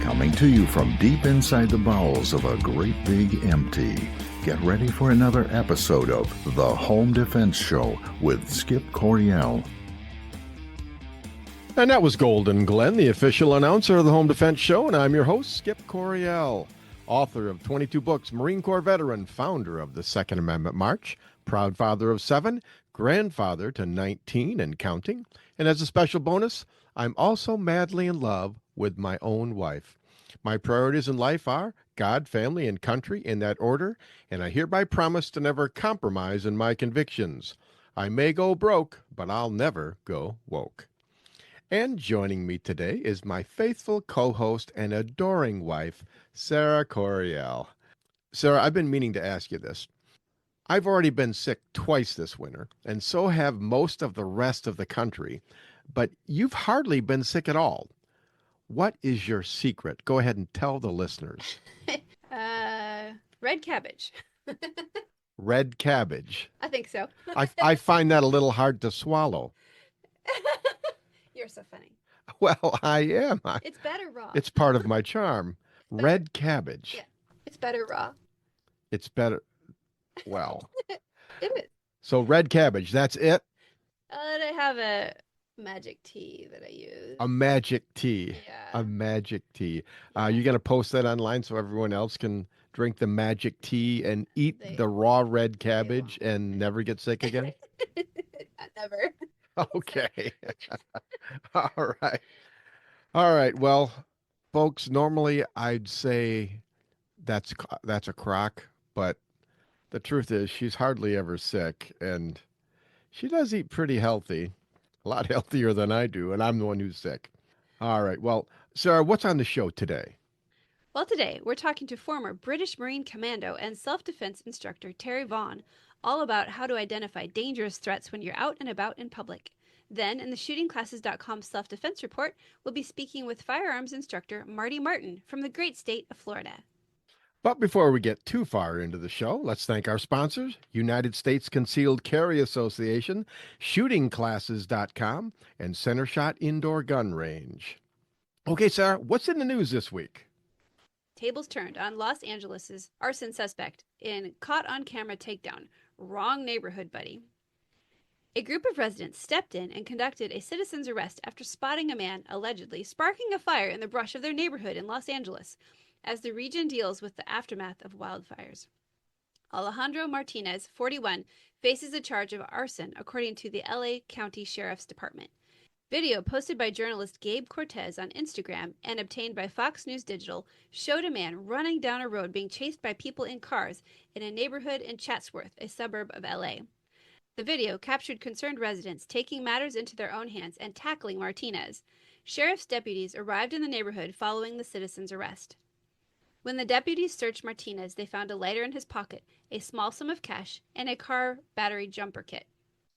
Coming to you from deep inside the bowels of a great big empty. Get ready for another episode of The Home Defense Show with Skip Coryell. And that was Golden Glenn, the official announcer of the Home Defense Show, and I'm your host, Skip Coryell, author of 22 books, Marine Corps veteran, founder of the Second Amendment March, proud father of 7, grandfather to 19 and counting, and as a special bonus, I'm also madly in love with my own wife. My priorities in life are God, family, and country in that order, and I hereby promise to never compromise in my convictions. I may go broke, but I'll never go woke. And joining me today is my faithful co-host and adoring wife, Sara Coryell. Sara, I've been meaning to ask you this. I've already been sick twice this winter, and so have most of the rest of the country, but you've hardly been sick at all. What is your secret? Go ahead and tell the listeners. Red cabbage. Red cabbage. I think so. I find that a little hard to swallow. You're so funny. Well, I am. It's better raw. It's part of my charm. Red cabbage. Yeah, it's better raw. It's better. Well. It is. So red cabbage, that's it? I have a magic tea that I use. A magic tea. Yeah. A magic tea. Yeah. You're going to post that online so everyone else can drink the magic tea and eat the raw red cabbage and never get sick again? Never. Okay. All right. All right. Well, folks, normally I'd say that's a crock, but the truth is she's hardly ever sick, and she does eat pretty healthy, a lot healthier than I do, and I'm the one who's sick. All right. Well, Sara, what's on the show today? Well, today we're talking to former British Marine Commando and self-defense instructor Terry Vaughan, all about how to identify dangerous threats when you're out and about in public. Then, in the shootingclasses.com self-defense report, we'll be speaking with firearms instructor Marty Martin from the great state of Florida. But before we get too far into the show, let's thank our sponsors, United States Concealed Carry Association, shootingclasses.com, and Centershot Indoor Gun Range. Okay, Sara, what's in the news this week? Tables turned on Los Angeles' arson suspect in caught-on-camera takedown. Wrong neighborhood, buddy. A group of residents stepped in and conducted a citizen's arrest after spotting a man allegedly sparking a fire in the brush of their neighborhood in Los Angeles as the region deals with the aftermath of wildfires. Alejandro Martinez, 41, faces a charge of arson, according to the LA County Sheriff's Department. Video posted by journalist Gabe Cortez on Instagram and obtained by Fox News Digital showed a man running down a road being chased by people in cars in a neighborhood in Chatsworth, a suburb of LA. The video captured concerned residents taking matters into their own hands and tackling Martinez. Sheriff's deputies arrived in the neighborhood following the citizen's arrest. When the deputies searched Martinez, they found a lighter in his pocket, a small sum of cash, and a car battery jumper kit.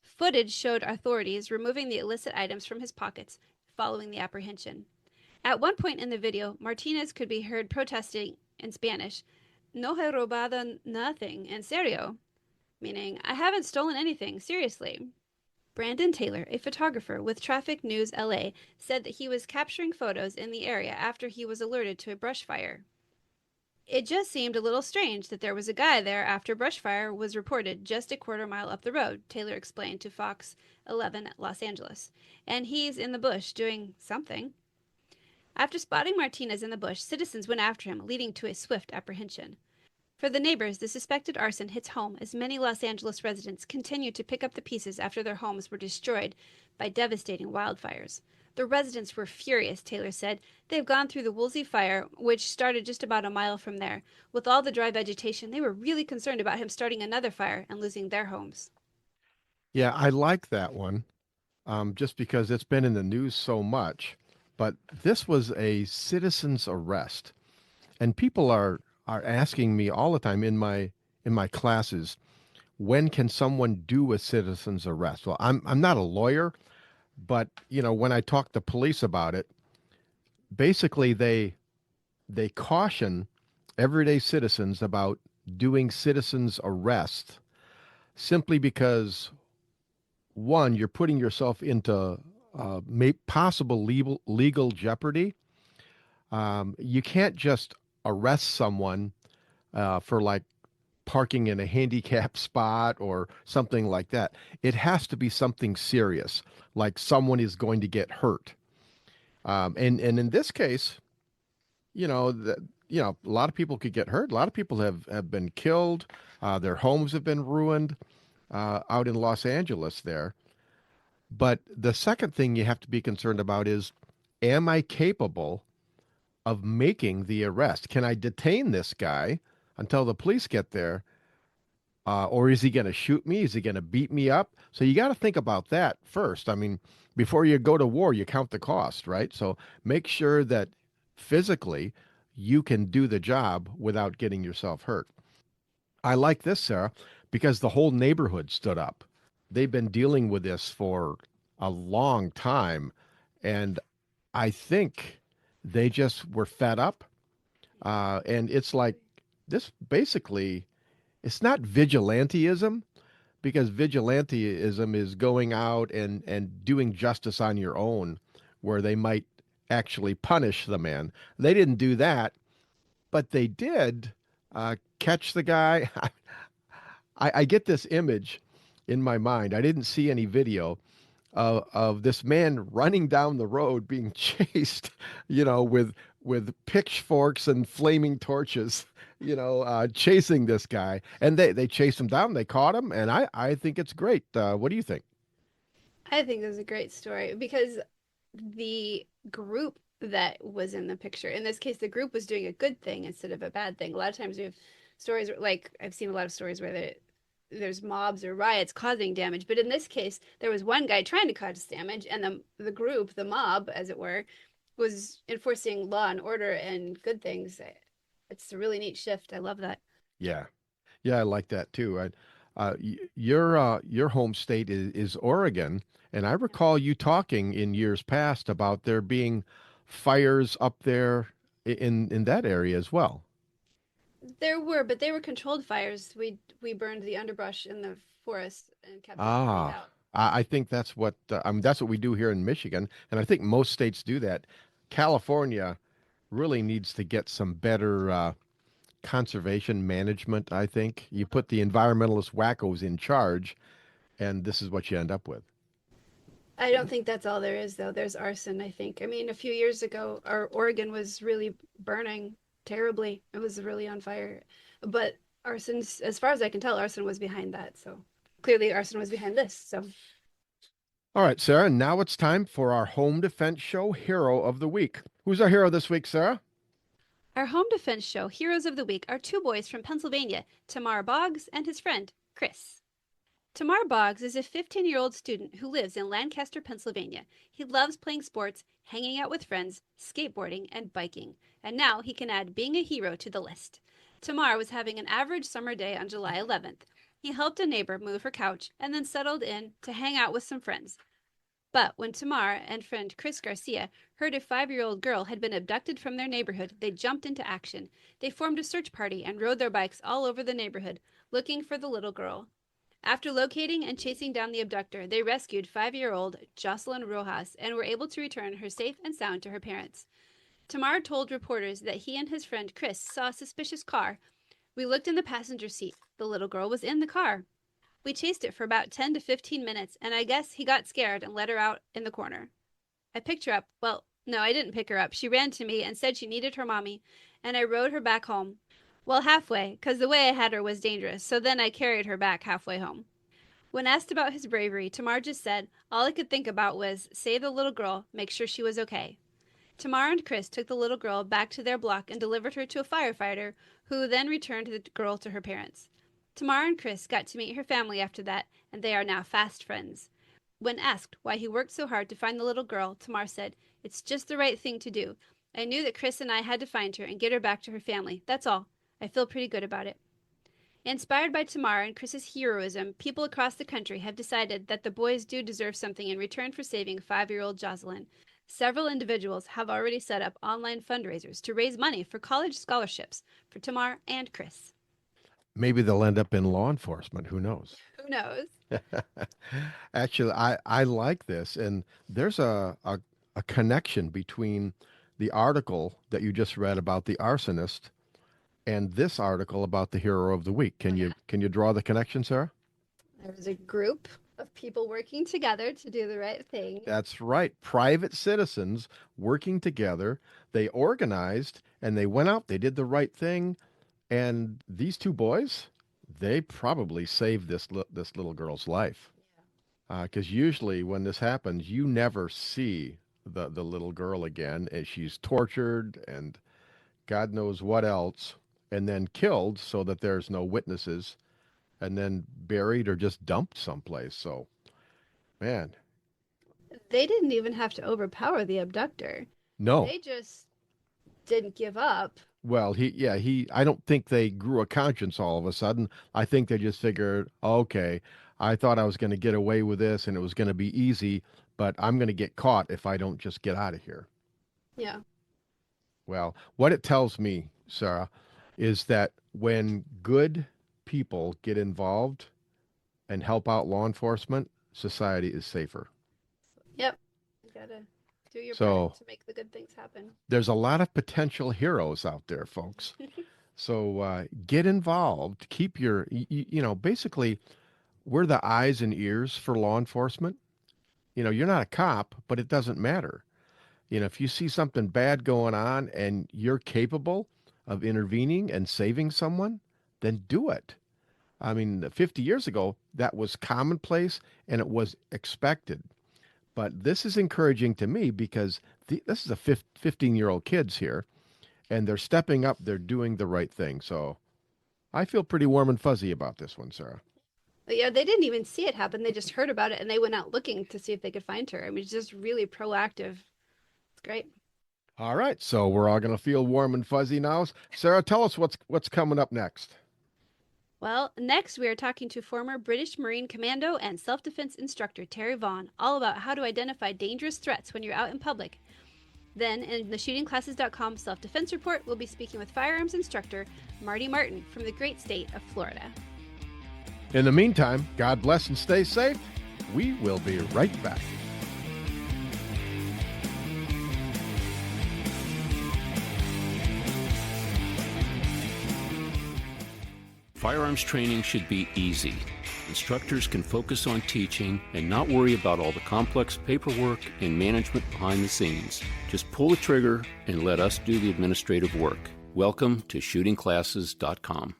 Footage showed authorities removing the illicit items from his pockets following the apprehension. At one point in the video, Martinez could be heard protesting in Spanish, "No he robado nothing, en serio," meaning, "I haven't stolen anything, seriously." Brandon Taylor, a photographer with Traffic News LA, said that he was capturing photos in the area after he was alerted to a brush fire. It just seemed a little strange that there was a guy there after brush fire was reported just a quarter-mile up the road, Taylor explained to Fox 11 Los Angeles. And he's in the bush doing something. After spotting Martinez in the bush, citizens went after him, leading to a swift apprehension. For the neighbors, the suspected arson hits home as many Los Angeles residents continue to pick up the pieces after their homes were destroyed by devastating wildfires. The residents were furious, Taylor said. They've gone through the Woolsey fire, which started just about a mile from there. With all the dry vegetation, they were really concerned about him starting another fire and losing their homes. Yeah, I like that one, just because it's been in the news so much. But this was a citizen's arrest, and people are asking me all the time in my classes, when can someone do a citizen's arrest? Well, I'm not a lawyer, but when I talk to police about it, basically they caution everyday citizens about doing citizens arrest simply because, one, you're putting yourself into possible legal jeopardy. You can't just arrest someone for like parking in a handicap spot or something like that. It has to be something serious, like someone is going to get hurt. And in this case, a lot of people could get hurt. A lot of people have been killed. Their homes have been ruined out in Los Angeles there. But the second thing you have to be concerned about is, am I capable of making the arrest? Can I detain this guy until the police get there? Or is he going to shoot me? Is he going to beat me up? So you got to think about that first. I mean, before you go to war, you count the cost, right? So make sure that physically you can do the job without getting yourself hurt. I like this, Sarah, because the whole neighborhood stood up. They've been dealing with this for a long time. And I think they just were fed up. And it's like this basically, it's not vigilanteism, because vigilanteism is going out and doing justice on your own, where they might actually punish the man. They didn't do that, but they did catch the guy. I get this image in my mind. I didn't see any video of this man running down the road being chased, with pitchforks and flaming torches, chasing this guy. And they chased him down. They caught him, and I think it's great. What do you think? I think this is a great story because the group that was in the picture, in this case, the group was doing a good thing instead of a bad thing. A lot of times we have stories like I've seen a lot of stories where there's mobs or riots causing damage, but in this case, there was one guy trying to cause damage, and the group, the mob, as it were, was enforcing law and order and good things. It's a really neat shift. I love that. Yeah, yeah, I like that too. Your home state is Oregon, and I recall you talking in years past about there being fires up there in that area as well. There were, but they were controlled fires. We burned the underbrush in the forest and kept it cleaned Ah, out. I think that's what I mean. That's what we do here in Michigan, and I think most states do that. California really needs to get some better conservation management. I think you put the environmentalist wackos in charge, and this is what you end up with. I don't think that's all there is, though. There's arson, I think. I mean, a few years ago, our Oregon was really burning terribly. It was really on fire. But arson, as far as I can tell, arson was behind that. So clearly, arson was behind this. So All right, Sarah. Now it's time for our home defense show hero of the week. Who's our hero this week, Sarah? our home defense show heroes of the week are two boys from Pennsylvania, Tamar Boggs and his friend, Chris. Tamar Boggs is a 15-year-old student who lives in Lancaster, Pennsylvania. He loves playing sports, hanging out with friends, skateboarding, and biking. And now he can add being a hero to the list. Tamar was having an average summer day on July 11th. He helped a neighbor move her couch and then settled in to hang out with some friends. But when Tamar and friend Chris Garcia heard a 5-year-old girl had been abducted from their neighborhood, they jumped into action. They formed a search party and rode their bikes all over the neighborhood, looking for the little girl. After locating and chasing down the abductor, they rescued 5-year-old Jocelyn Rojas and were able to return her safe and sound to her parents. Tamar told reporters that he and his friend Chris saw a suspicious car. We looked in the passenger seat. The little girl was in the car. We chased it for about 10 to 15 minutes, and I guess he got scared and let her out in the corner. I picked her up. Well, no, I didn't pick her up. She ran to me and said she needed her mommy, and I rode her back home. Well, halfway, 'cause the way I had her was dangerous, so then I carried her back halfway home. When asked about his bravery, Tamar just said, all I could think about was save the little girl, make sure she was okay. Tamar and Chris took the little girl back to their block and delivered her to a firefighter, who then returned the girl to her parents. Tamar and Chris got to meet her family after that, and they are now fast friends. When asked why he worked so hard to find the little girl, Tamar said, it's just the right thing to do. I knew that Chris and I had to find her and get her back to her family. That's all. I feel pretty good about it. Inspired by Tamar and Chris's heroism, people across the country have decided that the boys do deserve something in return for saving 5-year-old Jocelyn. Several individuals have already set up online fundraisers to raise money for college scholarships for Tamar and Chris. Maybe they'll end up in law enforcement. Who knows? Who knows? Actually, I like this, and there's a connection between the article that you just read about the arsonist and this article about the hero of the week. Can you draw the connection, Sarah? There was a group of people working together to do the right thing. That's right. Private citizens working together. They organized and they went out. They did the right thing. And these two boys, they probably saved this little girl's life. Because usually when this happens, you never see the little girl again. And she's tortured and God knows what else, and then killed so that there's no witnesses, and then buried or just dumped someplace. So, man. They didn't even have to overpower the abductor. No. They just didn't give up. Well, I don't think they grew a conscience all of a sudden. I think they just figured, okay, I thought I was going to get away with this and it was going to be easy, but I'm going to get caught if I don't just get out of here. Yeah. Well, what it tells me, Sarah, is that when good people get involved and help out law enforcement, society is safer. Yep. You gotta do your part to make the good things happen. There's a lot of potential heroes out there, folks. So get involved. Keep your, basically, we're the eyes and ears for law enforcement. You're not a cop, but it doesn't matter. If you see something bad going on and you're capable of intervening and saving someone, then do it. I mean, 50 years ago, that was commonplace and it was expected. But this is encouraging to me because this is a 15-year-old kids here, and they're stepping up. They're doing the right thing. So I feel pretty warm and fuzzy about this one, Sarah. But yeah, they didn't even see it happen. They just heard about it, and they went out looking to see if they could find her. I mean, it's just really proactive. It's great. All right, so we're all going to feel warm and fuzzy now. Sarah, tell us what's coming up next. Well, next we are talking to former British Marine Commando and self-defense instructor Terry Vaughan, all about how to identify dangerous threats when you're out in public. Then, in the shootingclasses.com self-defense report, we'll be speaking with firearms instructor Marty Martin from the great state of Florida. In the meantime, God bless and stay safe. We will be right back. Firearms training should be easy. Instructors can focus on teaching and not worry about all the complex paperwork and management behind the scenes. Just pull the trigger and let us do the administrative work. Welcome to shootingclasses.com.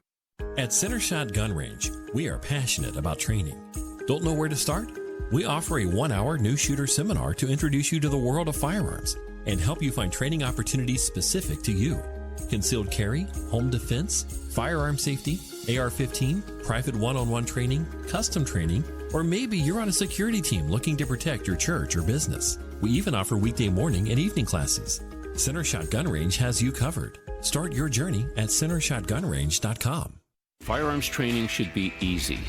At Center Shot Gun Range, we are passionate about training. Don't know where to start? We offer a 1-hour new shooter seminar to introduce you to the world of firearms and help you find training opportunities specific to you. Concealed carry, home defense, firearm safety, AR-15, private one-on-one training, custom training, or maybe you're on a security team looking to protect your church or business. We even offer weekday morning and evening classes. Center Shot Gun Range has you covered. Start your journey at centershotgunrange.com. Firearms training should be easy.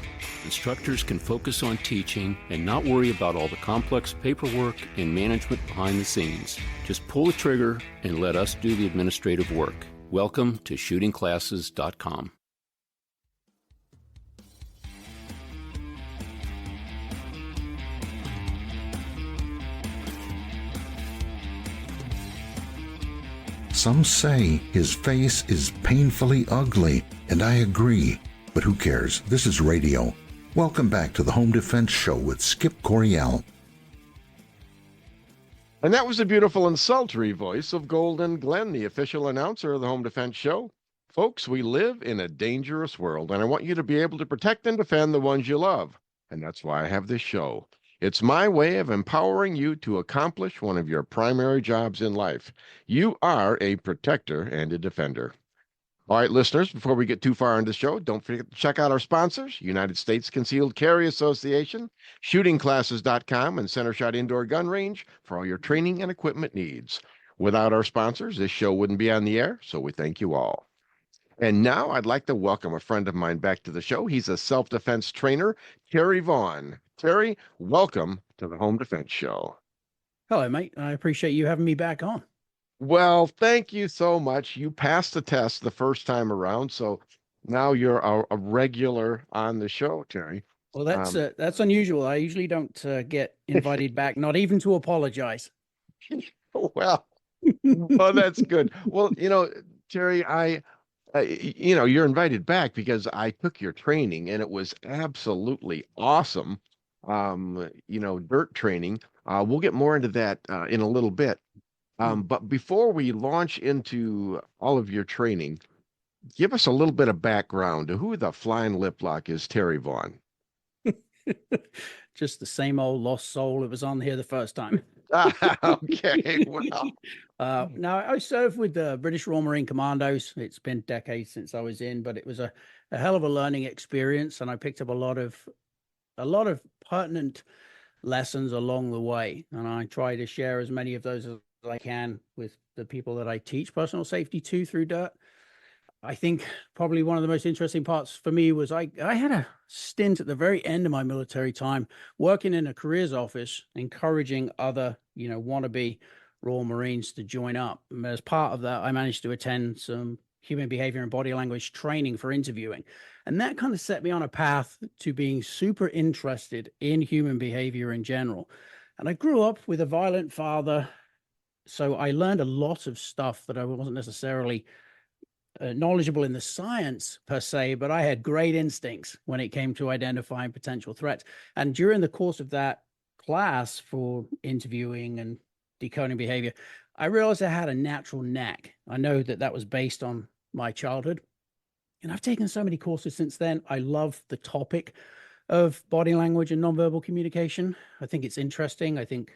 Instructors can focus on teaching and not worry about all the complex paperwork and management behind the scenes. Just pull the trigger and let us do the administrative work. Welcome to shootingclasses.com. Some say his face is painfully ugly, and I agree. But who cares? This is radio. Welcome back to the Home Defense Show with Skip Coryell. And that was the beautiful and sultry voice of Golden Glenn, the official announcer of the Home Defense Show. Folks, we live in a dangerous world, and I want you to be able to protect and defend the ones you love. And that's why I have this show. It's my way of empowering you to accomplish one of your primary jobs in life. You are a protector and a defender. All right, listeners, before we get too far into the show, don't forget to check out our sponsors, United States Concealed Carry Association, shootingclasses.com, and Center Shot Indoor Gun Range for all your training and equipment needs. Without our sponsors, this show wouldn't be on the air, so we thank you all. And now I'd like to welcome a friend of mine back to the show. He's a self-defense trainer, Terry Vaughan. Terry, welcome to the Home Defense Show. Hello, mate. I appreciate you having me back on. Well, thank you so much. You passed the test the first time around, so now you're a regular on the show, Terry. Well, that's unusual. I usually don't get invited back, not even to apologize. Well, Oh, that's good. Well, Terry, you're invited back because I took your training and it was absolutely awesome. Dirt training. We'll get more into that in a little bit. But before we launch into all of your training, give us a little bit of background to who the Flying Liplock is, Terry Vaughan. Just the same old lost soul that was on here the first time. Okay, well. Now I served with the British Royal Marine Commandos. It's been decades since I was in, but it was a hell of a learning experience, and I picked up a lot of pertinent lessons along the way. And I try to share as many of those as I can with the people that I teach personal safety to through DIRT. I think probably one of the most interesting parts for me was I had a stint at the very end of my military time working in a careers office, encouraging other, wannabe Royal Marines to join up. And as part of that, I managed to attend some human behavior and body language training for interviewing. And that kind of set me on a path to being super interested in human behavior in general. And I grew up with a violent father, so I learned a lot of stuff that I wasn't necessarily knowledgeable in the science per se, but I had great instincts when it came to identifying potential threats. And during the course of that class for interviewing and decoding behavior, I realized I had a natural knack. I know that was based on my childhood. And I've taken so many courses since then. I love the topic of body language and nonverbal communication. I think it's interesting. I think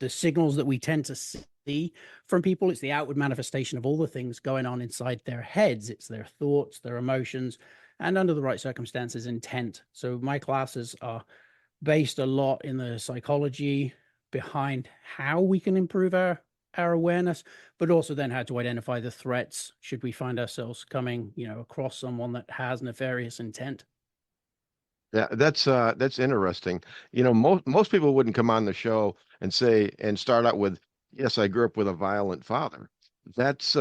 the signals that we tend to see from people, it's the outward manifestation of all the things going on inside their heads. It's their thoughts, their emotions, and under the right circumstances, intent. So my classes are based a lot in the psychology behind how we can improve our awareness, but also then how to identify the threats should we find ourselves coming, across someone that has nefarious intent. Yeah, that's interesting. Most people wouldn't come on the show and start out with, "Yes, I grew up with a violent father." That's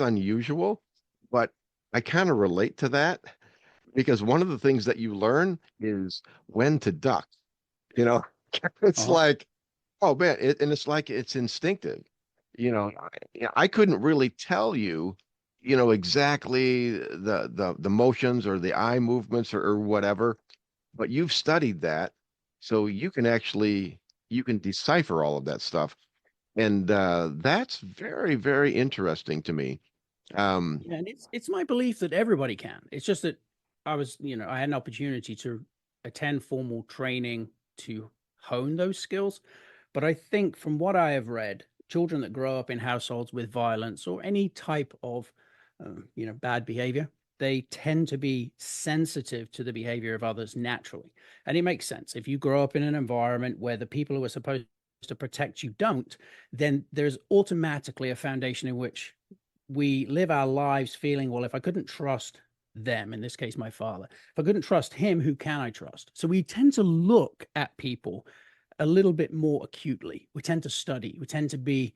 unusual, but I kind of relate to that because one of the things that you learn is when to duck. You know, it's like, oh man, and it's like it's instinctive. I couldn't really tell you, exactly the motions or the eye movements or whatever, but you've studied that, so you can decipher all of that stuff, and that's very, very interesting to me. Yeah, and it's my belief that everybody can. It's just that I had an opportunity to attend formal training to hone those skills. But I think from what I have read, children that grow up in households with violence or any type of, bad behavior, they tend to be sensitive to the behavior of others naturally. And it makes sense. If you grow up in an environment where the people who are supposed to protect you don't, then there's automatically a foundation in which we live our lives feeling, well, if I couldn't trust them, in this case, my father, if I couldn't trust him, who can I trust? So we tend to look at people a little bit more acutely. We tend to study. We tend to be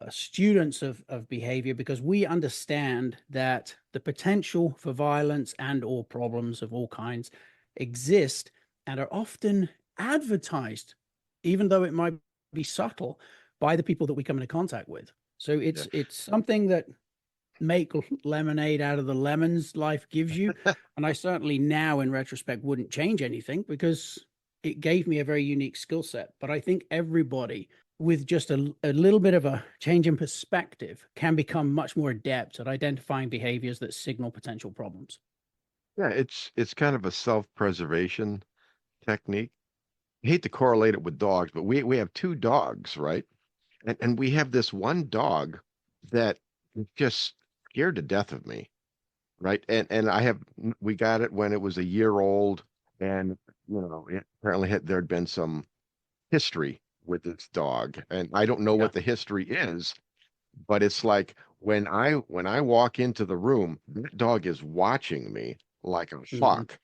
students of behavior because we understand that the potential for violence and or problems of all kinds exist and are often advertised, even though it might be subtle, by the people that we come into contact with. So it's something that make lemonade out of the lemons life gives you. And I certainly now in retrospect wouldn't change anything because it gave me a very unique skill set. But I think everybody with just a little bit of a change in perspective can become much more adept at identifying behaviors that signal potential problems. Yeah, it's kind of a self-preservation technique. I hate to correlate it with dogs, but we have two dogs, right? And we have this one dog that is just scared to death of me, right? And we got it when it was a year old, and apparently there'd been some history with this dog, and I don't know what the history is, but it's like when I walk into the room, that dog is watching me like a hawk.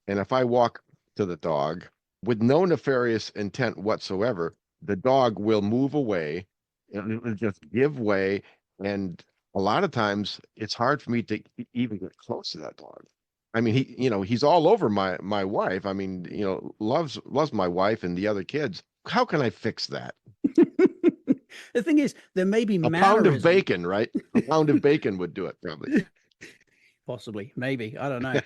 And if I walk to the dog with no nefarious intent whatsoever, the dog will move away and it will just give way. And a lot of times it's hard for me to even get close to that dog. I mean, he's all over my wife. I mean, loves my wife and the other kids. How can I fix that? The thing is, there may be A pound of mannerisms. bacon, right? A pound of bacon would do it, probably. Possibly, maybe, I don't know.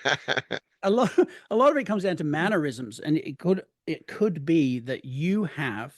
A lot of it comes down to mannerisms, and it could be that you have,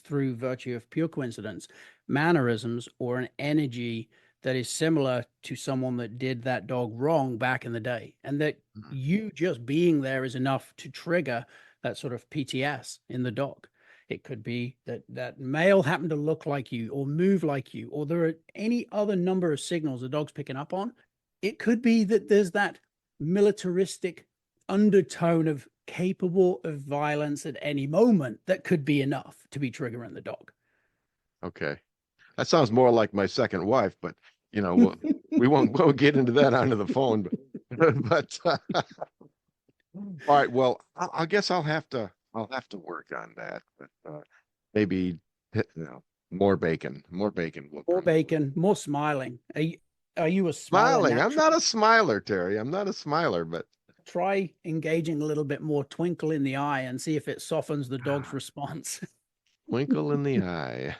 through virtue of pure coincidence, mannerisms or an energy that is similar to someone that did that dog wrong back in the day, and that you just being there is enough to trigger that sort of PTS in the dog. It could be that that male happened to look like you or move like you, or there are any other number of signals the dog's picking up on. It could be that there's that militaristic undertone of capable of violence at any moment that could be enough to be triggering the dog. Okay. That sounds more like my second wife, but we won't get into that onto the phone. But all right. Well, I guess I'll have to work on that. But maybe more bacon. More bacon. More bacon. More smiling. Are you a smiling? I'm not a smiler, Terry. I'm not a smiler, but try engaging a little bit more twinkle in the eye and see if it softens the dog's response. Twinkle in the eye.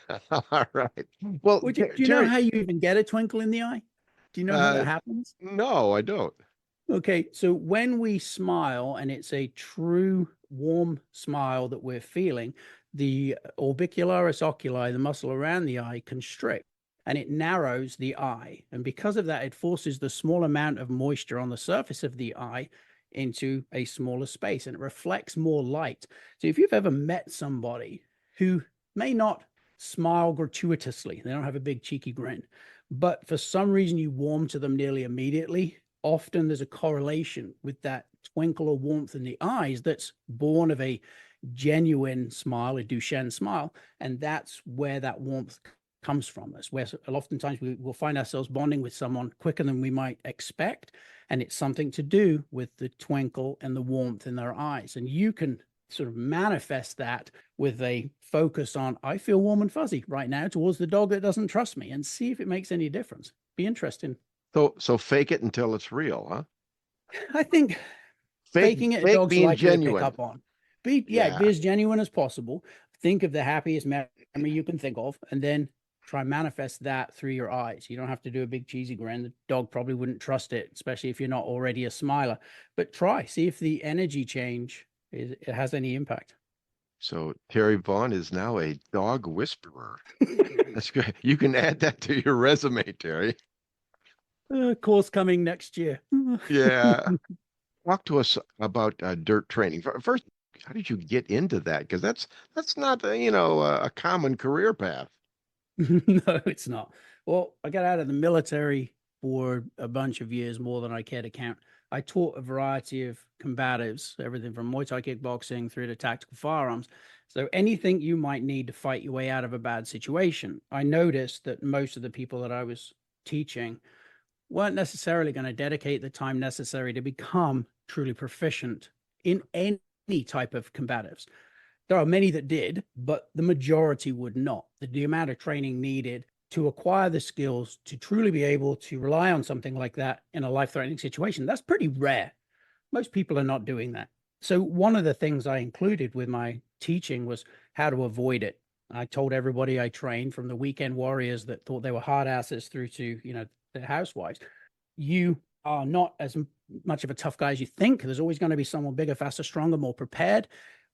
All right. Well, do you know how you even get a twinkle in the eye? Do you know how that happens? No, I don't. Okay, so when we smile and it's a true warm smile that we're feeling, the orbicularis oculi, the muscle around the eye, constricts and it narrows the eye. And because of that, it forces the small amount of moisture on the surface of the eye into a smaller space, and it reflects more light. So if you've ever met somebody who may not smile gratuitously, they don't have a big cheeky grin, but for some reason you warm to them nearly immediately, often there's a correlation with that twinkle or warmth in the eyes that's born of a genuine smile, a Duchenne smile, and that's where that warmth comes from. That's where oftentimes we will find ourselves bonding with someone quicker than we might expect, and it's something to do with the twinkle and the warmth in their eyes. And you can sort of manifest that with a focus on, I feel warm and fuzzy right now towards the dog that doesn't trust me, and see if it makes any difference. Be interesting. So fake it until it's real, huh? I think faking it, dogs like to pick up on. Be as genuine as possible. Think of the happiest memory you can think of, and then try and manifest that through your eyes. You don't have to do a big cheesy grin. The dog probably wouldn't trust it, especially if you're not already a smiler. But see if the energy change it has any impact. So Terry Vaughan is now a dog whisperer. That's great. You can add that to your resume, Terry. Course coming next year. Yeah. Talk to us about dirt training. First, how did you get into that? Because that's not a common career path. No, it's not. Well, I got out of the military for a bunch of years, more than I care to count. I taught a variety of combatives, everything from Muay Thai kickboxing through to tactical firearms. So anything you might need to fight your way out of a bad situation. I noticed that most of the people that I was teaching weren't necessarily going to dedicate the time necessary to become truly proficient in any type of combatives. There are many that did, but the majority would not. The amount of training needed to acquire the skills to truly be able to rely on something like that in a life-threatening situation, that's pretty rare. Most people are not doing that. So one of the things I included with my teaching was how to avoid it. I told everybody I trained, from the weekend warriors that thought they were hard asses through to, the housewives. You are not as much of a tough guy as you think. There's always going to be someone bigger, faster, stronger, more prepared.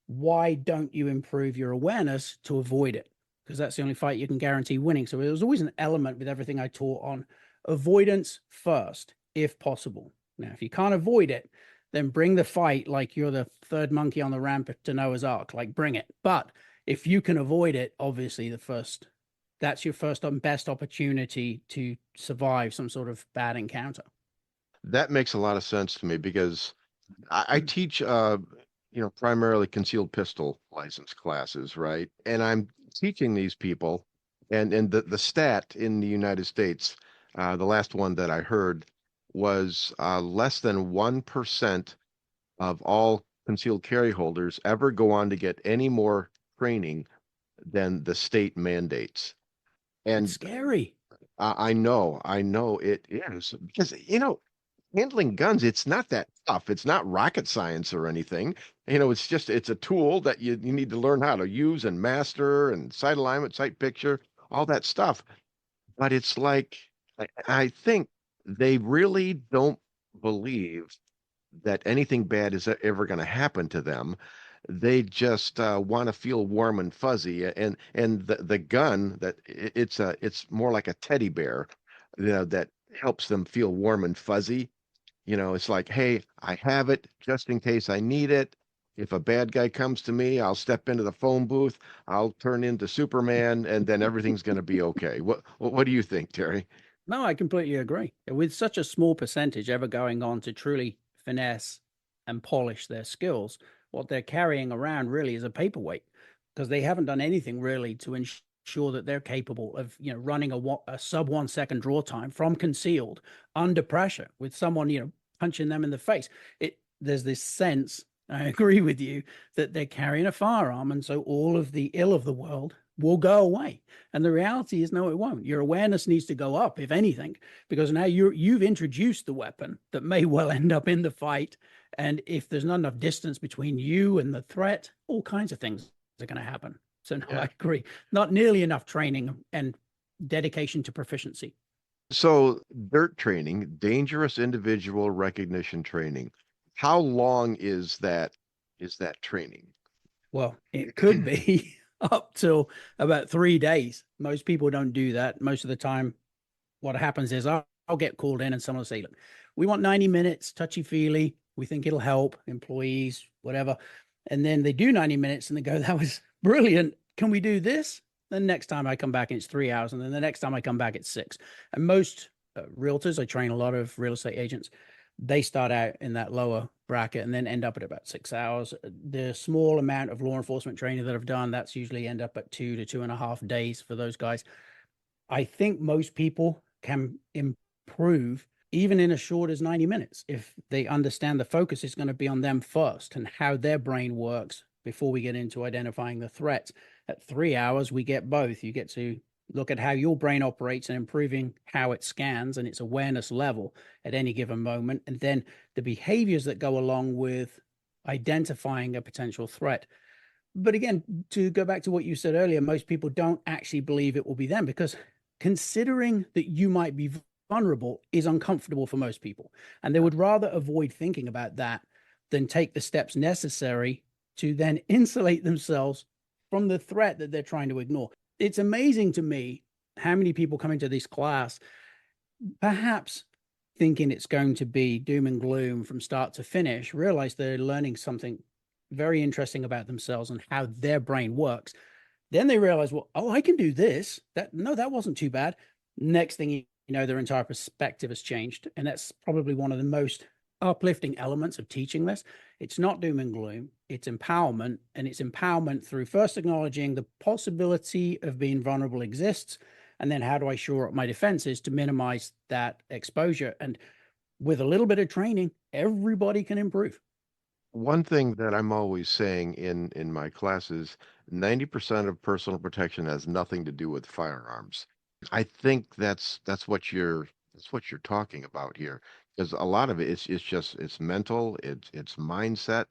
Why don't you improve your awareness to avoid it? Because that's the only fight you can guarantee winning. So there was always an element with everything I taught on avoidance first, if possible. Now, if you can't avoid it, then bring the fight like you're the third monkey on the ramp to Noah's Ark. Like, bring it. But if you can avoid it, obviously that's your first and best opportunity to survive some sort of bad encounter. That makes a lot of sense to me, because I teach primarily concealed pistol license classes, right? And I'm teaching these people, and the stat in the United States, the last one that I heard was less than 1% of all concealed carry holders ever go on to get any more training than the state mandates. And it's scary. I know it is, because handling guns, it's not that tough. It's not rocket science or anything. It's a tool that you need to learn how to use and master, and sight alignment, sight picture, all that stuff. But it's like, I think they really don't believe that anything bad is ever going to happen to them. They just want to feel warm and fuzzy, and the gun it's more like a teddy bear, that helps them feel warm and fuzzy. It's like, hey, I have it just in case I need it. If a bad guy comes to me, I'll step into the phone booth, I'll turn into Superman, and then everything's going to be okay. What do you think, Terry? No, I completely agree. With such a small percentage ever going on to truly finesse and polish their skills, what they're carrying around really is a paperweight, because they haven't done anything really to ensure that they're capable of, running a sub 1 second draw time from concealed under pressure with someone, punching them in the face. There's this sense, I agree with you, that they're carrying a firearm, and so all of the ill of the world will go away. And the reality is, no, it won't. Your awareness needs to go up, if anything, because now you've introduced the weapon that may well end up in the fight. And if there's not enough distance between you and the threat, all kinds of things are going to happen. So no, Yeah. I agree. Not nearly enough training and dedication to proficiency. So, dirt training, dangerous individual recognition training. How long is that training? Well, it could be up till about 3 days. Most people don't do that. Most of the time, what happens is I'll get called in and someone will say, look, we want 90 minutes, touchy feely. We think it'll help employees, whatever. And then they do 90 minutes and they go, that was brilliant. Can we do this? Then next time I come back, it's 3 hours. And then the next time I come back, it's 6. And most realtors, I train a lot of real estate agents, they start out in that lower bracket and then end up at about 6 hours. The small amount of law enforcement training that I've done, that's usually end up at 2 to 2.5 days for those guys. I think most people can improve even in as short as 90 minutes if they understand the focus is going to be on them first and how their brain works before we get into identifying the threats. At 3 hours, we get both. You get to look at how your brain operates and improving how it scans and its awareness level at any given moment, and then the behaviors that go along with identifying a potential threat. But again, to go back to what you said earlier, most people don't actually believe it will be them, because considering that you might be vulnerable is uncomfortable for most people. And they would rather avoid thinking about that than take the steps necessary to then insulate themselves from the threat that they're trying to ignore. It's amazing to me how many people come into this class, perhaps thinking it's going to be doom and gloom from start to finish, realize they're learning something very interesting about themselves and how their brain works. Then they realize, well, I can do this. That wasn't too bad. Next thing you know, their entire perspective has changed. And that's probably one of the most uplifting elements of teaching this. It's not doom and gloom, it's empowerment. And it's empowerment through first acknowledging the possibility of being vulnerable exists. And then how do I shore up my defenses to minimize that exposure? And with a little bit of training, everybody can improve. One thing that I'm always saying in my classes, 90% of personal protection has nothing to do with firearms. I think that's what you're talking about here, because a lot of it is just it's mental, it's mindset.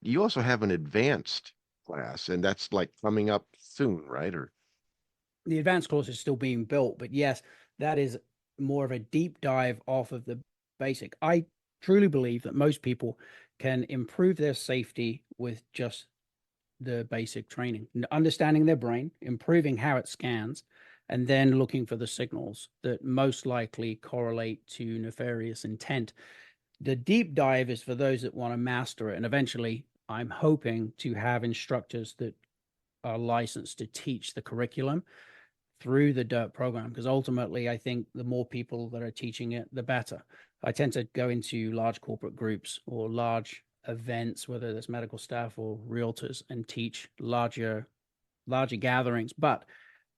You also have an advanced class, and that's like coming up soon, right? Or The advanced course is still being built, but yes, that is more of a deep dive off of the basic. I truly believe that most people can improve their safety with just the basic training, understanding their brain, improving how it scans, and then looking for the signals that most likely correlate to nefarious intent. The deep dive is for those that want to master it. And eventually, I'm hoping to have instructors that are licensed to teach the curriculum through the DIRT program, because ultimately I think the more people that are teaching it, the better. I tend to go into large corporate groups or large events, whether there's medical staff or realtors, and teach larger gatherings. But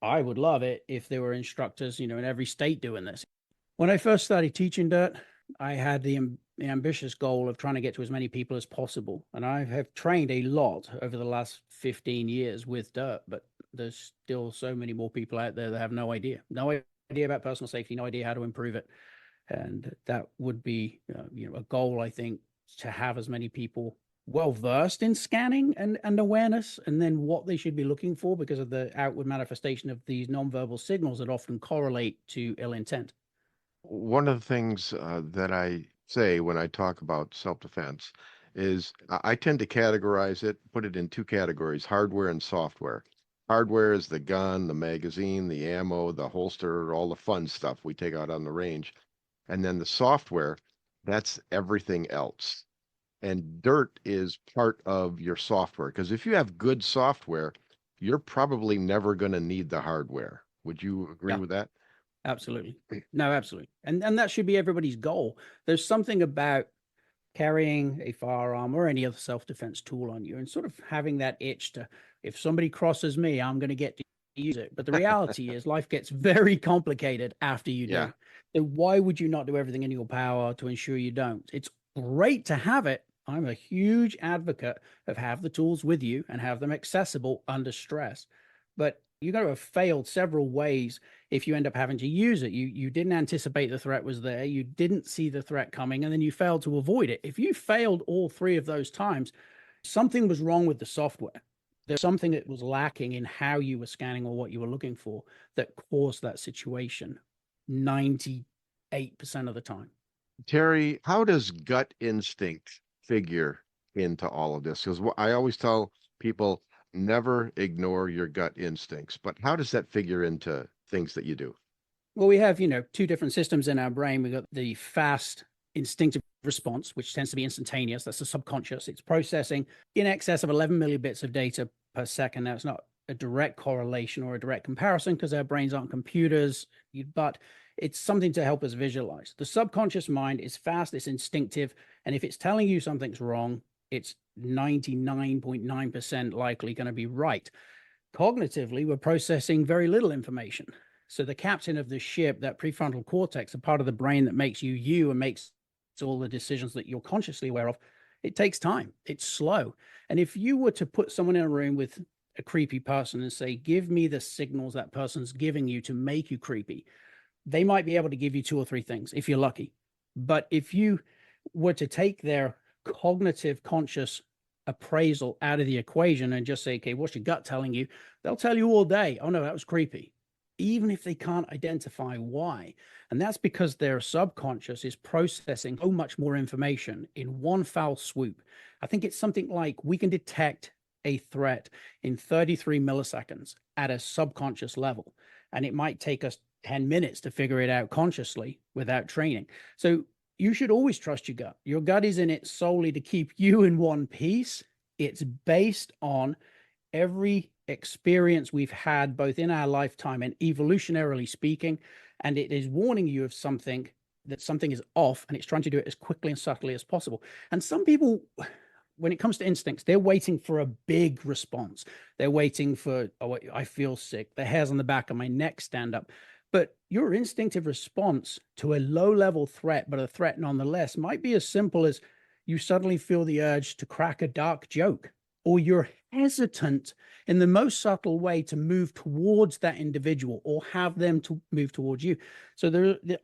I would love it if there were instructors, in every state doing this. When I first started teaching DIRT, I had the ambitious goal of trying to get to as many people as possible. And I have trained a lot over the last 15 years with DIRT, but there's still so many more people out there that have no idea about personal safety, no idea how to improve it. And that would be, a goal, I think, to have as many people well versed in scanning and awareness, and then what they should be looking for because of the outward manifestation of these nonverbal signals that often correlate to ill intent. One of the things that I say when I talk about self-defense is I tend to categorize it, put it in two categories, hardware and software. Hardware is the gun, the magazine, the ammo, the holster, all the fun stuff we take out on the range. And then the software, that's everything else. And dirt is part of your software. Because if you have good software, you're probably never going to need the hardware. Would you agree Yeah. with that? Absolutely. No, absolutely. And that should be everybody's goal. There's something about carrying a firearm or any other self-defense tool on you and sort of having that itch to, if somebody crosses me, I'm going to get to use it. But the reality is life gets very complicated after you do. Yeah. So why would you not do everything in your power to ensure you don't? It's great to have it. I'm a huge advocate of have the tools with you and have them accessible under stress. But you're going to have failed several ways if you end up having to use it. You didn't anticipate the threat was there. You didn't see the threat coming, and then you failed to avoid it. If you failed all three of those times, something was wrong with the software. There's something that was lacking in how you were scanning or what you were looking for that caused that situation 98% of the time. Terry, how does gut instinct figure into all of this? Because I always tell people never ignore your gut instincts, but how does that figure into things that you do? Well, we have, two different systems in our brain. We've got the fast instinctive response, which tends to be instantaneous. That's the subconscious. It's processing in excess of 11 millibits of data per second. Now, it's not a direct correlation or a direct comparison because our brains aren't computers, but it's something to help us visualize. The subconscious mind is fast, it's instinctive, and if it's telling you something's wrong, it's 99.9% likely going to be right. Cognitively, we're processing very little information. So the captain of the ship, that prefrontal cortex, a part of the brain that makes you you and makes all the decisions that you're consciously aware of, it takes time. It's slow. And if you were to put someone in a room with a creepy person and say, give me the signals that person's giving you to make you creepy, they might be able to give you 2 or 3 things if you're lucky. But if you were to take their cognitive conscious appraisal out of the equation and just say, okay, what's your gut telling you? They'll tell you all day, oh no, that was creepy, even if they can't identify why. And that's because their subconscious is processing so much more information in one foul swoop. I think it's something like we can detect a threat in 33 milliseconds at a subconscious level. And it might take us 10 minutes to figure it out consciously without training. So you should always trust your gut. Your gut is in it solely to keep you in one piece. It's based on every experience we've had, both in our lifetime and evolutionarily speaking. And it is warning you of something, that something is off, and it's trying to do it as quickly and subtly as possible. And some people, when it comes to instincts, they're waiting for a big response. They're waiting for, oh, I feel sick, the hairs on the back of my neck stand up. But your instinctive response to a low-level threat, but a threat nonetheless, might be as simple as you suddenly feel the urge to crack a dark joke, or you're hesitant in the most subtle way to move towards that individual or have them to move towards you. So the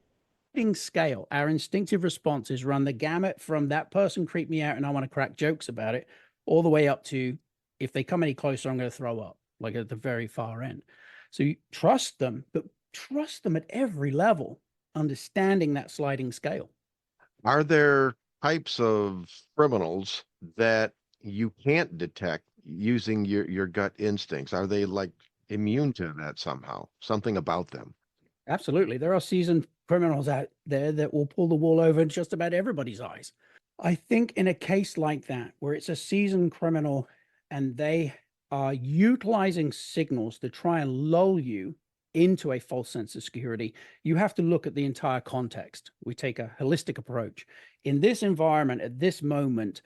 scale, our instinctive responses run the gamut from that person creeped me out and I want to crack jokes about it, all the way up to if they come any closer, I'm going to throw up, like at the very far end. So you trust them, but trust them at every level, understanding that sliding scale. Are there types of criminals that you can't detect using your gut instincts? Are they like immune to that somehow? Something about them? Absolutely. There are seasoned criminals out there that will pull the wool over just about everybody's eyes. I think in a case like that, where it's a seasoned criminal and they are utilizing signals to try and lull you into a false sense of security, you have to look at the entire context. We take a holistic approach. In this environment, at this moment,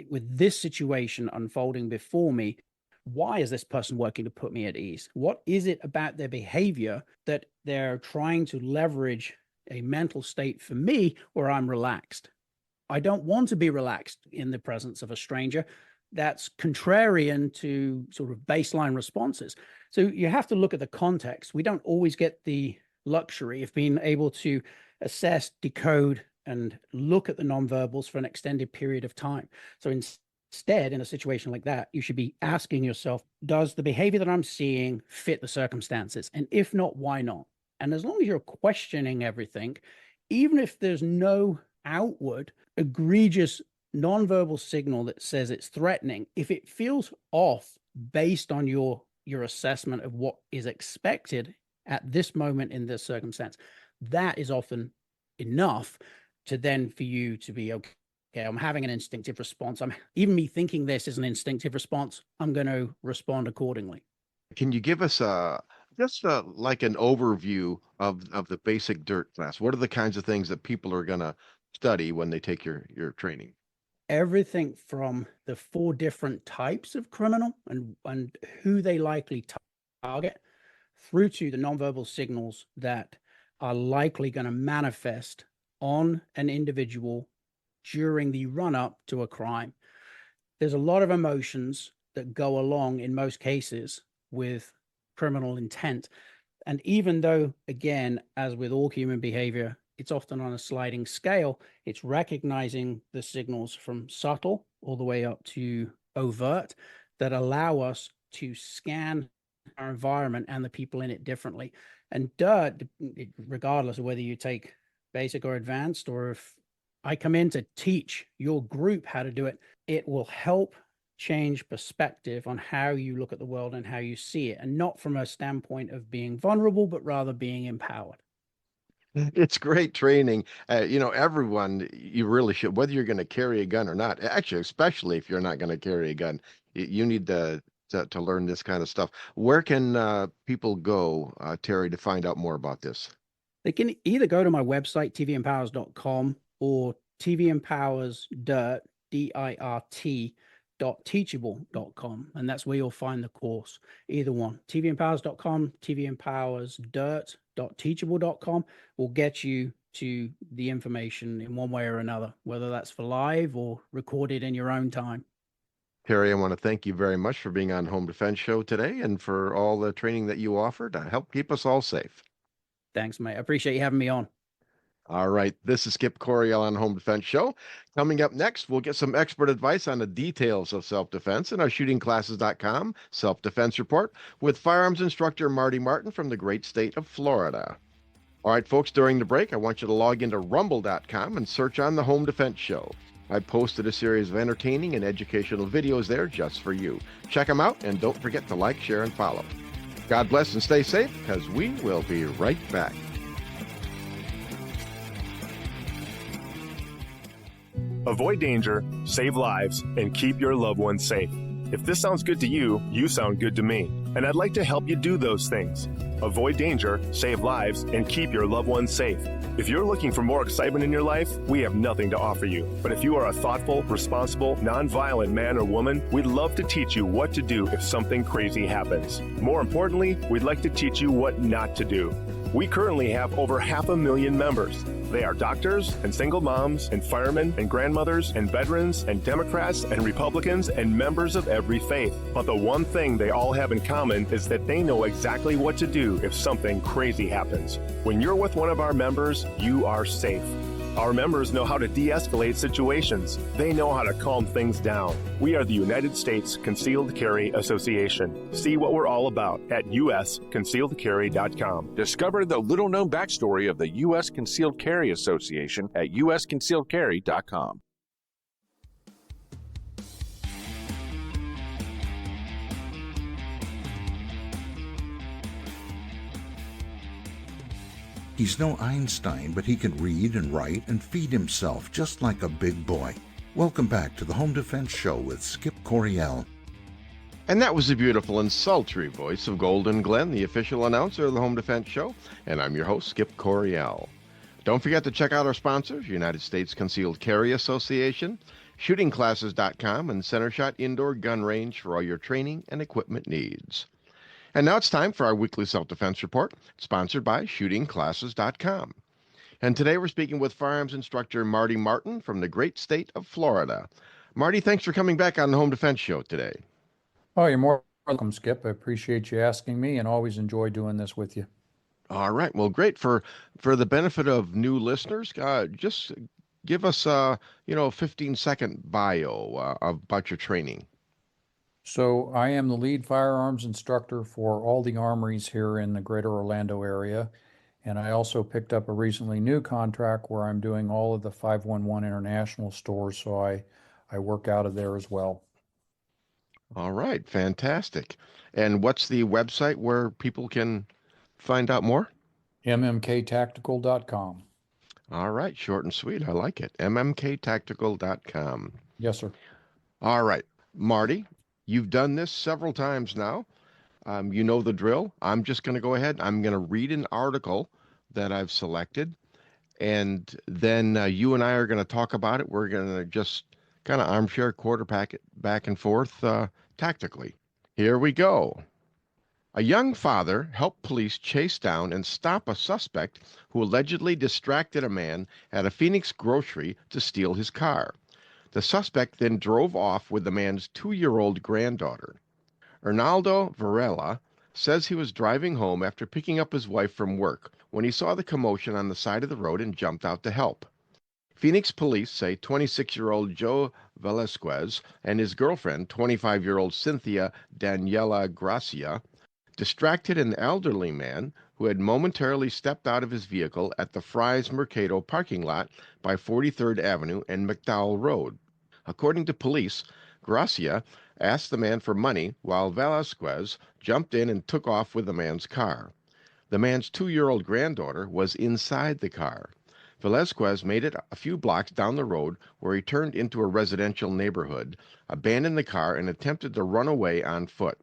with this situation unfolding before me, why is this person working to put me at ease? What is it about their behavior that they're trying to leverage a mental state for me where I'm relaxed? I don't want to be relaxed in the presence of a stranger. That's contrarian to sort of baseline responses. So you have to look at the context. We don't always get the luxury of being able to assess, decode, and look at the nonverbals for an extended period of time. So Instead, in a situation like that, you should be asking yourself, does the behavior that I'm seeing fit the circumstances? And if not, why not? And as long as you're questioning everything, even if there's no outward egregious nonverbal signal that says it's threatening, if it feels off based on your assessment of what is expected at this moment in this circumstance, that is often enough to then for you to be okay. I'm having an instinctive response. Even me thinking this is an instinctive response. I'm going to respond accordingly. Can you give us like an overview of the basic DIRT class? What are the kinds of things that people are going to study when they take your training? Everything from the 4 different types of criminal and who they likely target, through to the nonverbal signals that are likely going to manifest on an individual during the run-up to a crime. There's a lot of emotions that go along in most cases with criminal intent. And even though, again, as with all human behavior, it's often on a sliding scale, it's recognizing the signals from subtle all the way up to overt that allow us to scan our environment and the people in it differently. And DIRT, regardless of whether you take basic or advanced, or if I come in to teach your group how to do it, it will help change perspective on how you look at the world and how you see it, and not from a standpoint of being vulnerable, but rather being empowered. It's great training. Everyone, you really should, whether you're going to carry a gun or not, actually, especially if you're not going to carry a gun, you need to learn this kind of stuff. Where can people go, Terry, to find out more about this? They can either go to my website, tvempowers.com, or tvempowers.dirt, DIRT.teachable.com, and that's where you'll find the course. Either one, tvempowers.com, tvempowers.dirt.teachable.com will get you to the information in one way or another, whether that's for live or recorded in your own time. Terry, I want to thank you very much for being on Home Defense Show today and for all the training that you offered to help keep us all safe. Thanks, mate. I appreciate you having me on. All right, this is Skip Coryell on Home Defense Show. Coming up next, we'll get some expert advice on the details of self-defense in our shootingclasses.com self-defense report with firearms instructor Marty Martin from the great state of Florida. All right, folks, during the break, I want you to log into rumble.com and search on the Home Defense Show. I posted a series of entertaining and educational videos there just for you. Check them out, and don't forget to like, share, and follow. God bless and stay safe, because we will be right back. Avoid danger, save lives, and keep your loved ones safe. If this sounds good to you, you sound good to me, and I'd like to help you do those things. Avoid danger, save lives, and keep your loved ones safe. If you're looking for more excitement in your life, we have nothing to offer you. But if you are a thoughtful, responsible, nonviolent man or woman, we'd love to teach you what to do if something crazy happens. More importantly, we'd like to teach you what not to do. We currently have over 500,000 members. They are doctors and single moms and firemen and grandmothers and veterans and Democrats and Republicans and members of every faith. But the one thing they all have in common is that they know exactly what to do if something crazy happens. When you're with one of our members, you are safe. Our members know how to de-escalate situations. They know how to calm things down. We are the United States Concealed Carry Association. See what we're all about at usconcealedcarry.com. Discover the little-known backstory of the U.S. Concealed Carry Association at usconcealedcarry.com. He's no Einstein, but he can read and write and feed himself just like a big boy. Welcome back to the Home Defense Show with Skip Coryell. And that was the beautiful and sultry voice of Golden Glenn, the official announcer of the Home Defense Show. And I'm your host, Skip Coryell. Don't forget to check out our sponsors, United States Concealed Carry Association, shootingclasses.com, and Center Shot Indoor Gun Range for all your training and equipment needs. And now it's time for our weekly self-defense report, sponsored by shootingclasses.com. And today we're speaking with firearms instructor Marty Martin from the great state of Florida. Marty, thanks for coming back on the Home Defense Show today. Oh, you're more welcome, Skip. I appreciate you asking me and always enjoy doing this with you. All right. Well, great. For the benefit of new listeners, just give us a 15-second bio about your training. So I am the lead firearms instructor for all the armories here in the greater Orlando area. And I also picked up a recently new contract where I'm doing all of the 511 international stores. So I work out of there as well. All right, fantastic. And what's the website where people can find out more? mmktactical.com. All right, short and sweet. I like it. mmktactical.com. Yes, sir. All right, Marty, you've done this several times now. You know the drill. I'm just going to go ahead. I'm going to read an article that I've selected, and then you and I are going to talk about it. We're going to just kind of armchair quarterback it back and forth tactically. Here we go. A young father helped police chase down and stop a suspect who allegedly distracted a man at a Phoenix grocery to steal his car. The suspect then drove off with the man's 2-year-old granddaughter. Arnaldo Varela says he was driving home after picking up his wife from work when he saw the commotion on the side of the road and jumped out to help. Phoenix police say 26-year-old Joe Velasquez and his girlfriend, 25-year-old Cynthia Daniela Gracia, distracted an elderly man who had momentarily stepped out of his vehicle at the Fry's Mercado parking lot by 43rd Avenue and McDowell Road. According to police, Gracia asked the man for money while Velasquez jumped in and took off with the man's car. The man's 2-year-old granddaughter was inside the car. Velasquez made it a few blocks down the road where he turned into a residential neighborhood, abandoned the car, and attempted to run away on foot.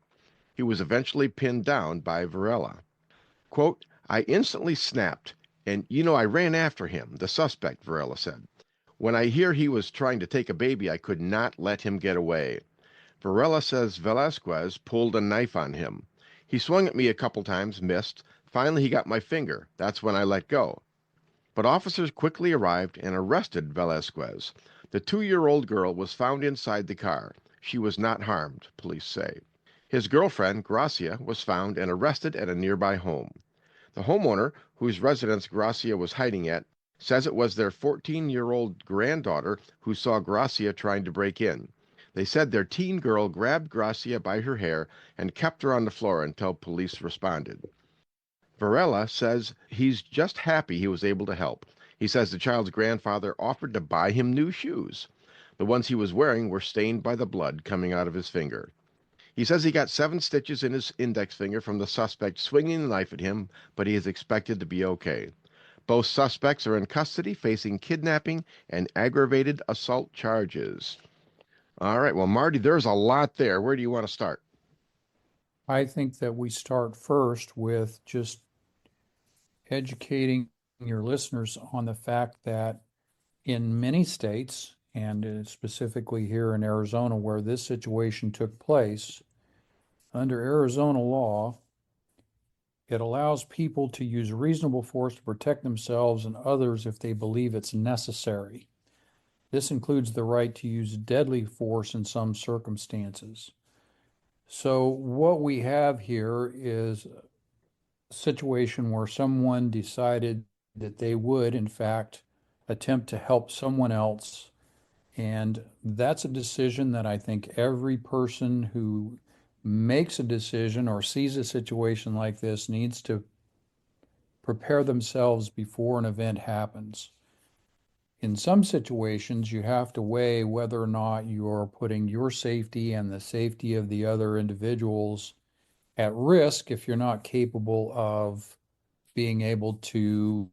He was eventually pinned down by Varela. Quote, I instantly snapped, and I ran after him, the suspect, Varela said. When I hear he was trying to take a baby, I could not let him get away. Varela says Velasquez pulled a knife on him. He swung at me a couple times, missed. Finally, he got my finger. That's when I let go. But officers quickly arrived and arrested Velasquez. The 2-year-old girl was found inside the car. She was not harmed, police say. His girlfriend, Gracia, was found and arrested at a nearby home. The homeowner, whose residence Gracia was hiding at, says it was their 14-year-old granddaughter who saw Gracia trying to break in. They said their teen girl grabbed Gracia by her hair and kept her on the floor until police responded. Varela says he's just happy he was able to help. He says the child's grandfather offered to buy him new shoes. The ones he was wearing were stained by the blood coming out of his finger. He says he got 7 stitches in his index finger from the suspect swinging the knife at him, but he is expected to be okay. Both suspects are in custody facing kidnapping and aggravated assault charges. All right, well, Marty, there's a lot there. Where do you want to start? I think that we start first with just educating your listeners on the fact that in many states, and specifically here in Arizona where this situation took place, under Arizona law, it allows people to use reasonable force to protect themselves and others if they believe it's necessary. This includes the right to use deadly force in some circumstances. So what we have here is a situation where someone decided that they would, in fact, attempt to help someone else. And that's a decision that I think every person who makes a decision or sees a situation like this needs to prepare themselves before an event happens. In some situations, you have to weigh whether or not you're putting your safety and the safety of the other individuals at risk if you're not capable of being able to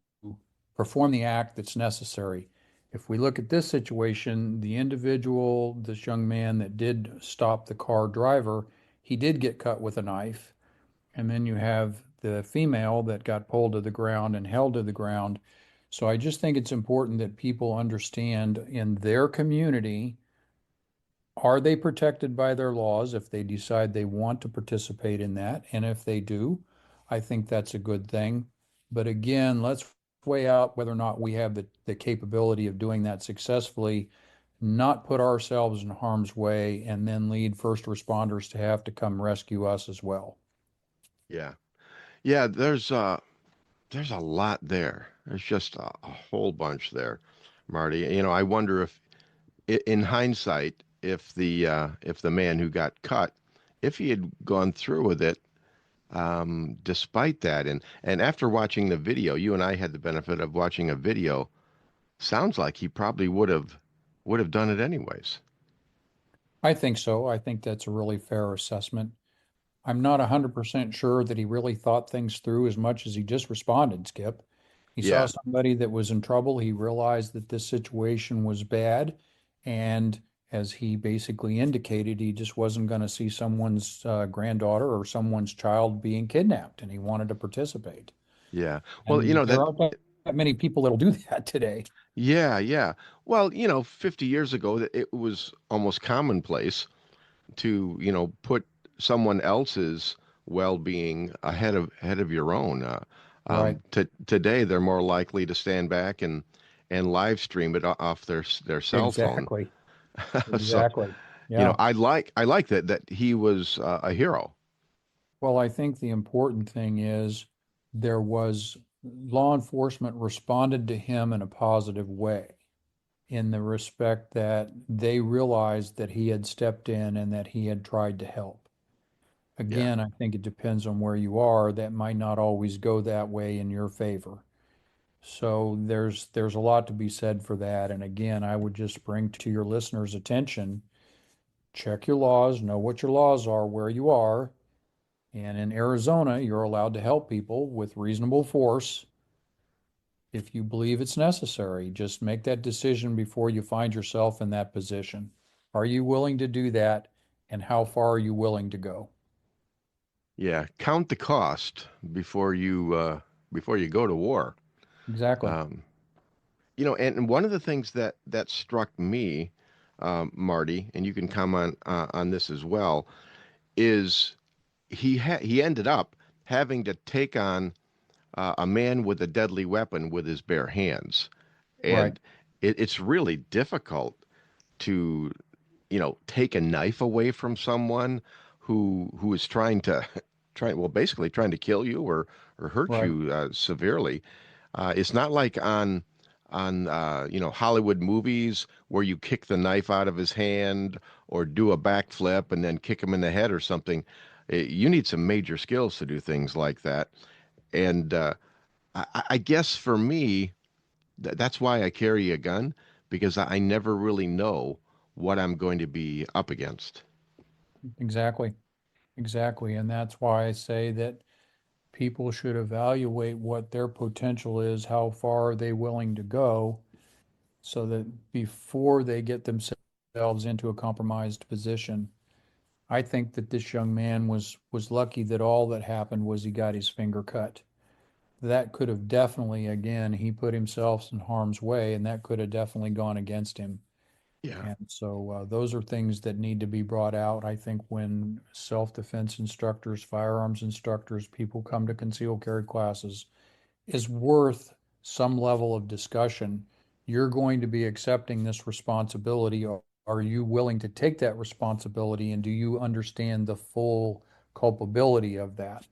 perform the act that's necessary. If we look at this situation, the individual, this young man that did stop the car driver, he did get cut with a knife. And then you have the female that got pulled to the ground and held to the ground. So I just think it's important that people understand in their community, are they protected by their laws if they decide they want to participate in that? And if they do, I think that's a good thing. But again, let's weigh out whether or not we have the capability of doing that successfully, not put ourselves in harm's way, and then lead first responders to have to come rescue us as well. Yeah. Yeah, there's a lot there. There's just a whole bunch there. Marty. I wonder if, in hindsight, if the man who got cut, if he had gone through with it, despite that, and after watching the video, you and I had the benefit of watching a video. Sounds like he probably would have done it anyways. I think so. I think that's a really fair assessment. I'm not 100% sure that he really thought things through as much as he just responded, Skip. He saw Yeah, somebody that was in trouble. He realized that this situation was bad. And as he basically indicated, he just wasn't going to see someone's granddaughter or someone's child being kidnapped, and he wanted to participate. yeah. Well, And there that. aren't that many people that'll do that today. Yeah, yeah. Well, 50 years ago, it was almost commonplace to, put someone else's well-being ahead of your own. Right. Today, they're more likely to stand back and live stream it off their cell phone. Exactly. So, Exactly. Yeah. I like that he was a hero. Well, I think the important thing is there was law enforcement responded to him in a positive way, in the respect that they realized that he had stepped in and that he had tried to help. Yeah. Again, I think it depends on where you are. That might not always go that way in your favor. So there's a lot to be said for that. And again, I would just bring to your listeners' attention, check your laws, know what your laws are, where you are. And in Arizona, you're allowed to help people with reasonable force if you believe it's necessary. Just make that decision before you find yourself in that position. Are you willing to do that? And how far are you willing to go? Yeah. Count the cost before you go to war. Exactly. Um, and one of the things that struck me, Marty, and you can comment on this as well, is he ended up having to take on a man with a deadly weapon with his bare hands, Right. and it's really difficult to take a knife away from someone who is basically trying to kill you or hurt Right. you severely. It's not like on Hollywood movies where you kick the knife out of his hand or do a backflip and then kick him in the head or something. You need some major skills to do things like that. And I guess for me, that's why I carry a gun, because I never really know what I'm going to be up against. Exactly. Exactly. And that's why I say that people should evaluate what their potential is, how far are they willing to go, so that before they get themselves into a compromised position. I think that this young man was lucky that all that happened was he got his finger cut. That could have definitely, again, he put himself in harm's way, and that could have definitely gone against him. Yeah. And so those are things that need to be brought out. I think when self-defense instructors, firearms instructors, people come to concealed carry classes, is worth some level of discussion. You're going to be accepting this responsibility. Are you willing to take that responsibility, and do you understand the full culpability of that?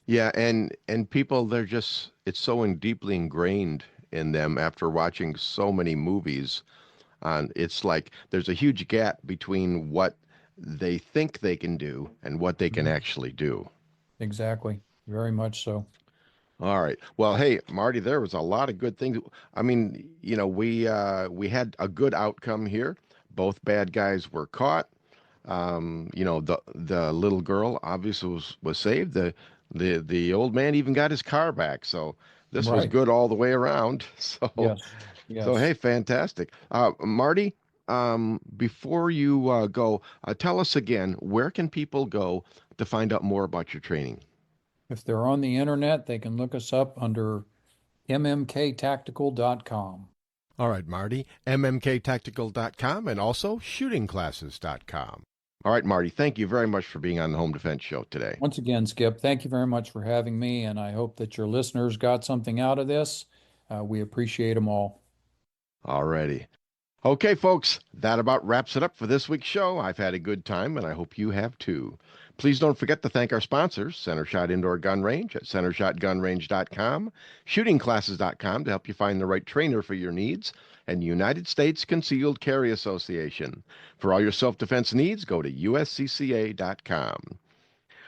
Yeah, and people, it's so deeply ingrained in them after watching so many movies. It's like there's a huge gap between what they think they can do and what they can Mhm. actually do. Exactly. Very much so. All right. Well, hey, Marty, there was a lot of good things. I mean, we had a good outcome here. Both bad guys were caught. The little girl obviously was saved. The old man even got his car back. So this was Right. good all the way around. Yes. So Yes. hey, fantastic. Marty, before you go, tell us again, where can people go to find out more about your training? If they're on the internet, they can look us up under mmktactical.com. All right, Marty, mmktactical.com and also shootingclasses.com. All right, Marty, thank you very much for being on the Home Defense Show today. Once again, Skip, thank you very much for having me, and I hope that your listeners got something out of this. We appreciate them all. All righty. Okay, folks, that about wraps it up for this week's show. I've had a good time, and I hope you have too. Please don't forget to thank our sponsors, Center Shot Indoor Gun Range at centershotgunrange.com, shootingclasses.com to help you find the right trainer for your needs, and United States Concealed Carry Association. For all your self-defense needs, go to uscca.com.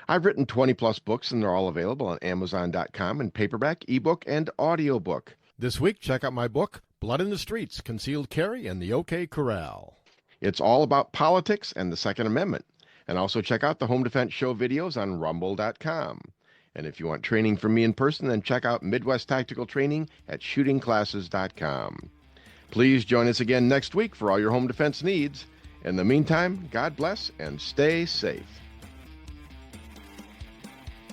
I've written 20-plus books, and they're all available on Amazon.com in paperback, ebook, and audiobook. This week, check out my book, Blood in the Streets, Concealed Carry and the OK Corral. It's all about politics and the Second Amendment. And also check out the Home Defense Show videos on rumble.com. And if you want training from me in person, then check out Midwest Tactical Training at shootingclasses.com. Please join us again next week for all your home defense needs. In the meantime, God bless and stay safe.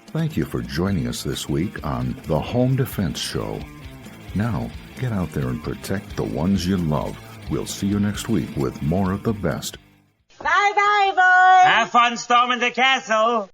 Thank you for joining us this week on the Home Defense Show. Now, get out there and protect the ones you love. We'll see you next week with more of the best. Bye-bye, boys! Have fun storming the castle!